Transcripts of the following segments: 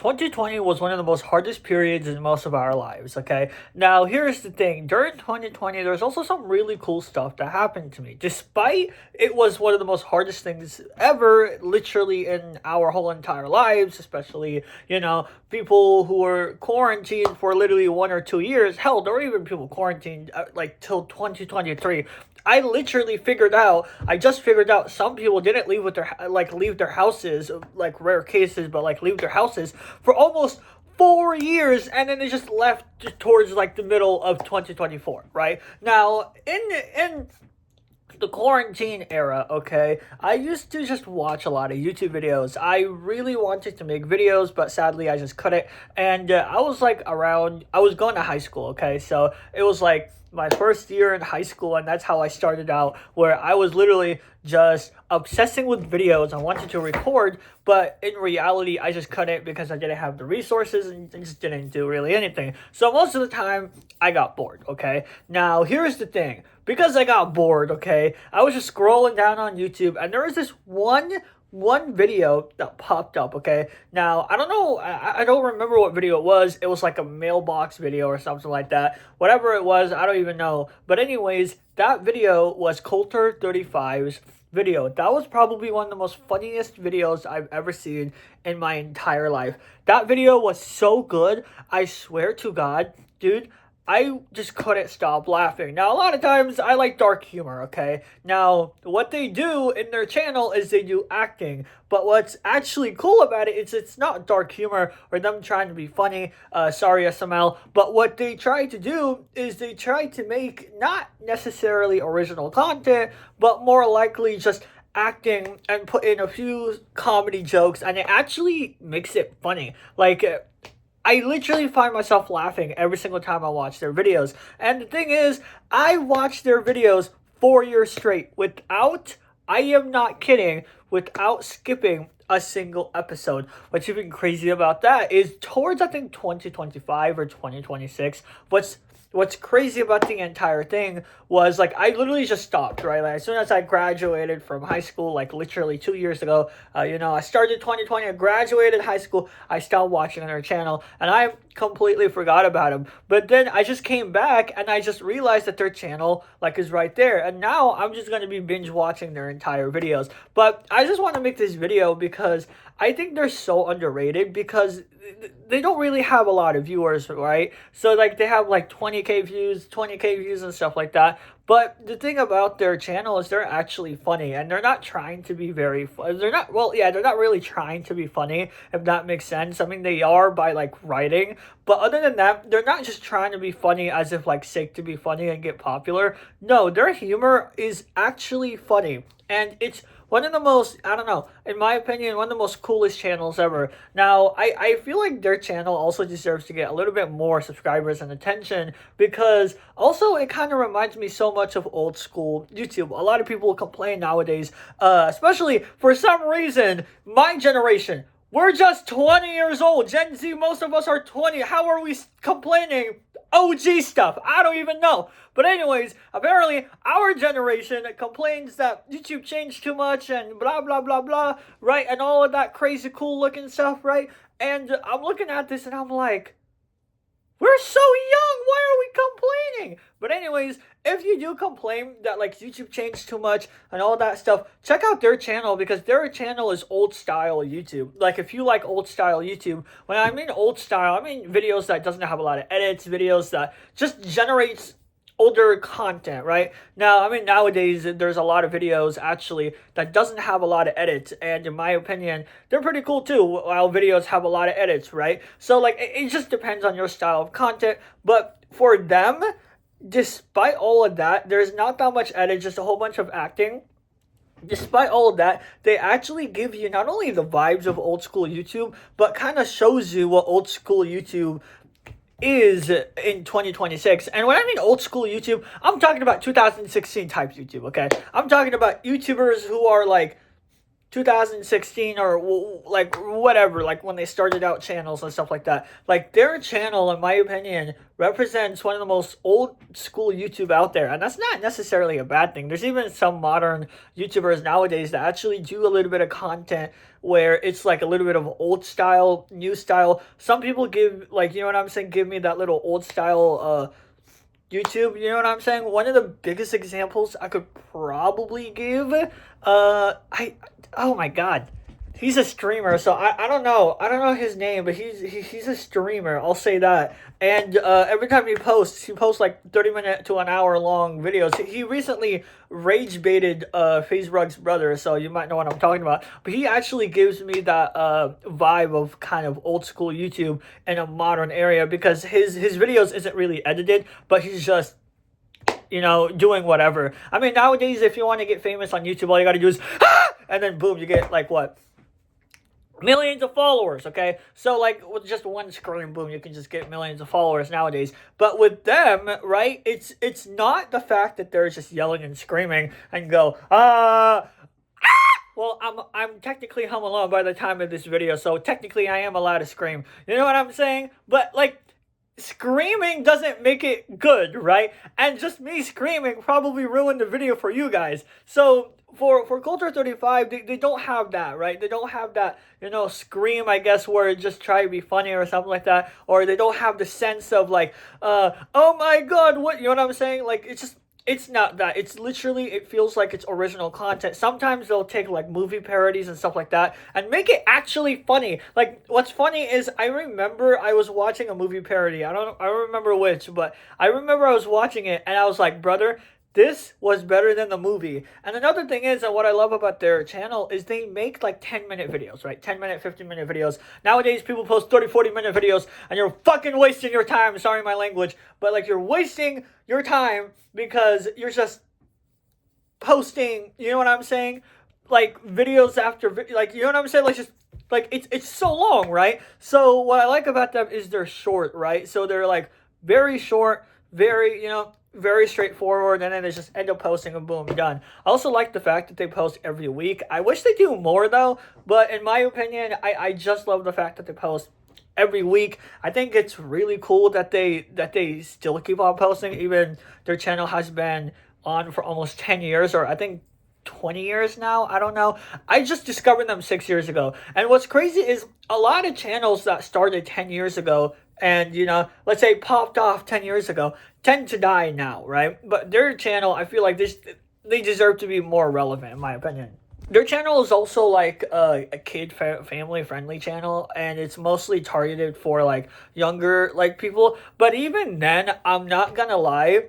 2020 was one of the most hardest periods in most of our lives, okay? Now, here's the thing. During 2020, there's also some really cool stuff that happened to me. Despite it was one of the most hardest things ever, literally in our whole entire lives, especially, people who were quarantined for literally 1 or 2 years. Hell, there were even people quarantined like till 2023. I just figured out some people didn't leave their houses, like rare cases, but like leave their houses for almost 4 years, and then they just left towards like the middle of 2024, right? Now, in the quarantine era, okay, I used to just watch a lot of YouTube videos. I really wanted to make videos, but sadly I just couldn't. And I was going to high school, okay, so it was like my first year in high school, and that's how I started out, where I was literally just obsessing with videos. I wanted to record, but in reality, I just couldn't because I didn't have the resources and just didn't do really anything. So most of the time, I got bored, okay? Now, here's the thing. Because I got bored, okay, I was just scrolling down on YouTube, and there was this one video that popped up, okay? Now, I don't know, I don't remember what video it was. It was like a mailbox video or something like that. Whatever it was, I don't even know. But anyways, that video was Coulter 35's video. That was probably one of the most funniest videos I've ever seen in my entire life. That video was so good, I swear to God, dude, I just couldn't stop laughing. Now, a lot of times I like dark humor, okay? Now, what they do in their channel is they do acting. But what's actually cool about it is it's not dark humor or them trying to be funny. Sorry, SML. But what they try to do is they try to make not necessarily original content, but more likely just acting and put in a few comedy jokes, and it actually makes it funny. Like, I literally find myself laughing every single time I watch their videos. And the thing is, I watch their videos 4 years straight I am not kidding, without skipping a single episode. What's even crazy about that is towards, I think, 2025 or 2026, what's crazy about the entire thing was, like, I literally just stopped, right? Like, as soon as I graduated from high school, like, literally 2 years ago, I started 2020, I graduated high school, I stopped watching their channel, and I completely forgot about them. But then I just came back, and I just realized that their channel, like, is right there, and now I'm just going to be binge watching their entire videos. But I just want to make this video because I think they're so underrated, because they don't really have a lot of viewers, right? So, like, they have like 20k views and stuff like that. But the thing about their channel is they're actually funny, and they're not trying to be very they're not really trying to be funny, if that makes sense. I mean, they are by like writing, but other than that, they're not just trying to be funny as if like sake to be funny and get popular. No, their humor is actually funny, and it's one of the most, I don't know, in my opinion, one of the most coolest channels ever. Now, I feel like their channel also deserves to get a little bit more subscribers and attention, because also it kind of reminds me so much of old school YouTube. A lot of people complain nowadays, especially for some reason, my generation, we're just 20 years old. Gen Z, most of us are 20. How are we complaining OG stuff? I don't even know. But anyways, apparently our generation complains that YouTube changed too much and blah, blah, blah, blah, right? And all of that crazy cool looking stuff, right? And I'm looking at this and I'm like, we're so young. Why are we complaining? But anyways, if you do complain that like YouTube changed too much and all that stuff, check out their channel, because their channel is old style YouTube. Like, if you like old style YouTube, when I mean old style, I mean videos that doesn't have a lot of edits, videos that just generates older content, right? Now, I mean, nowadays, there's a lot of videos, actually, that doesn't have a lot of edits, and in my opinion, they're pretty cool, too, while videos have a lot of edits, right? So, like, it just depends on your style of content, but for them, despite all of that, there's not that much edit, just a whole bunch of acting. Despite all of that, they actually give you not only the vibes of old school YouTube, but kind of shows you what old school YouTube is in 2026. And when I mean old school YouTube, I'm talking about 2016 type YouTube, okay? I'm talking about YouTubers who are like 2016 or like whatever, like when they started out channels and stuff like that. Like their channel, in my opinion, represents one of the most old school YouTube out there, and that's not necessarily a bad thing. There's even some modern YouTubers nowadays that actually do a little bit of content where it's like a little bit of old style, new style. Some people give, like, you know what I'm saying, give me that little old style YouTube, you know what I'm saying? One of the biggest examples I could probably give, oh my god, he's a streamer, so I don't know his name, but he's a streamer, I'll say that. And every time he posts like 30-minute to an hour long videos. He recently rage baited FaZe brother, so you might know what I'm talking about. But he actually gives me that vibe of kind of old school YouTube in a modern area, because his videos isn't really edited, but he's just, you know, doing whatever. I mean, nowadays, if you want to get famous on YouTube, all you gotta do is and then boom, you get like what? Millions of followers, okay? So, like, with just one scream, boom, you can just get millions of followers nowadays. But with them, right, it's not the fact that they're just yelling and screaming and go, well, I'm technically home alone by the time of this video, so technically I am allowed to scream. You know what I'm saying? But, like, screaming doesn't make it good, right? And just me screaming probably ruined the video for you guys. So for Culture 35, they don't have that, right? They don't have that, you know, scream, I guess, where it just try to be funny or something like that. Or they don't have the sense of like, oh my god, what, you know what I'm saying? Like, it's not that. It's literally, it feels like it's original content. Sometimes they'll take like movie parodies and stuff like that and make it actually funny. Like, what's funny is I remember I was watching a movie parody. I don't remember which, but I remember I was watching it and I was like, brother, this was better than the movie. And another thing is, and what I love about their channel is they make like 10-minute videos, right? 10-minute, 15-minute videos. Nowadays, people post 30, 40-minute videos, and you're fucking wasting your time. Sorry, my language. But like, you're wasting your time because you're just posting, you know what I'm saying? Like, videos after, like, you know what I'm saying? Like, just, like, it's so long, right? So what I like about them is they're short, right? So they're like very short, very, you know, very straightforward, and then they just end up posting and boom, done. I also like the fact that they post every week. I wish they do more though, but in my opinion, I just love the fact that they post every week. I think it's really cool that they still keep on posting, even their channel has been on for almost 10 years, or I think 20 years now. I don't know. I just discovered them 6 years ago. And what's crazy is a lot of channels that started 10 years ago and, you know, let's say popped off 10 years ago, tend to die now, right? But their channel, I feel like they deserve to be more relevant, in my opinion. Their channel is also like a kid family friendly channel, and it's mostly targeted for like younger like people. But even then, I'm not gonna lie,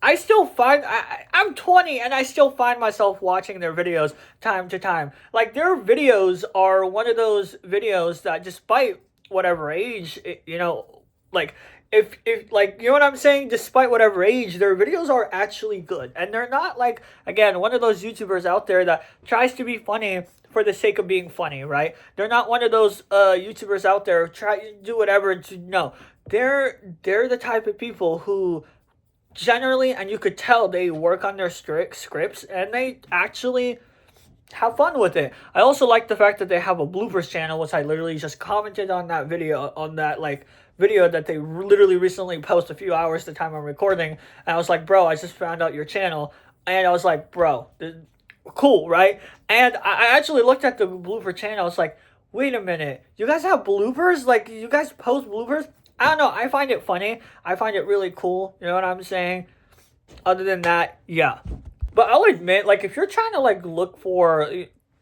I still find I'm 20 and I still find myself watching their videos time to time. Like, their videos are one of those videos that, despite whatever age, you know, like, if like, you know what I'm saying, despite whatever age, their videos are actually good, and they're not like, again, one of those YouTubers out there that tries to be funny for the sake of being funny, right? They're not one of those YouTubers out there try to do whatever to, no, they're the type of people who generally, and you could tell, they work on their scripts and they actually have fun with it. I also like the fact that they have a bloopers channel, which I literally just commented on that video, on that like video that they literally recently posted a few hours the time I'm recording, and I was like, bro, I just found out your channel, and I was like, bro, cool, right? And I actually looked at the blooper channel. I was like, wait a minute, you guys have bloopers? Like, you guys post bloopers? I don't know, I find it funny. I find it really cool, you know what I'm saying? Other than that, yeah. But I'll admit, like, if you're trying to, like, look for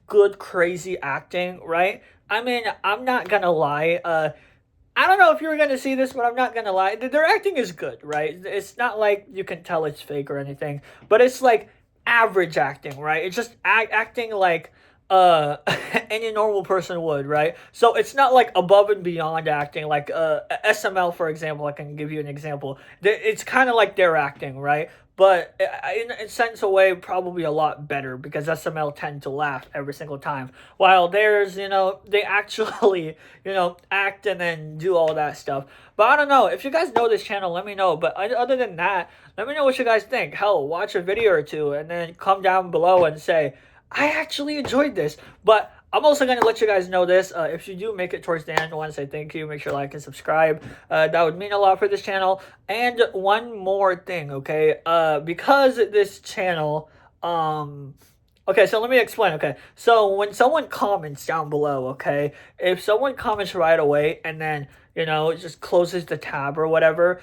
good, crazy acting, right? I mean, I'm not gonna lie. I don't know if you're gonna see this, but I'm not gonna lie. Their acting is good, right? It's not like you can tell it's fake or anything. But it's, like, average acting, right? It's just acting like any normal person would, right? So it's not, like, above and beyond acting. Like, SML, for example, I can give you an example. It's kind of like their acting, right? But in a sense, a way, probably a lot better, because SML tend to laugh every single time. While theirs, you know, they actually, you know, act and then do all that stuff. But I don't know. If you guys know this channel, let me know. But other than that, let me know what you guys think. Hell, watch a video or two and then come down below and say, I actually enjoyed this. But I'm also going to let you guys know this. If you do make it towards the end, I want to say thank you. Make sure to like and subscribe. That would mean a lot for this channel. And one more thing, okay? Because this channel, okay, so let me explain, okay? So when someone comments down below, okay? If someone comments right away and then, you know, just closes the tab or whatever,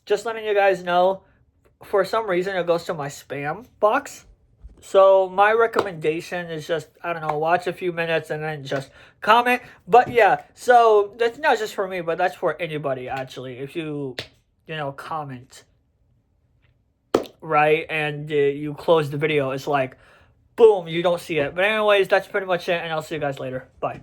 just letting you guys know, for some reason it goes to my spam box. So my recommendation is just, I don't know, watch a few minutes and then just comment. But yeah, so that's not just for me, but that's for anybody actually. If you know, comment, right, and you close the video, it's like, boom, you don't see it. But anyways, that's pretty much it, and I'll see you guys later. Bye.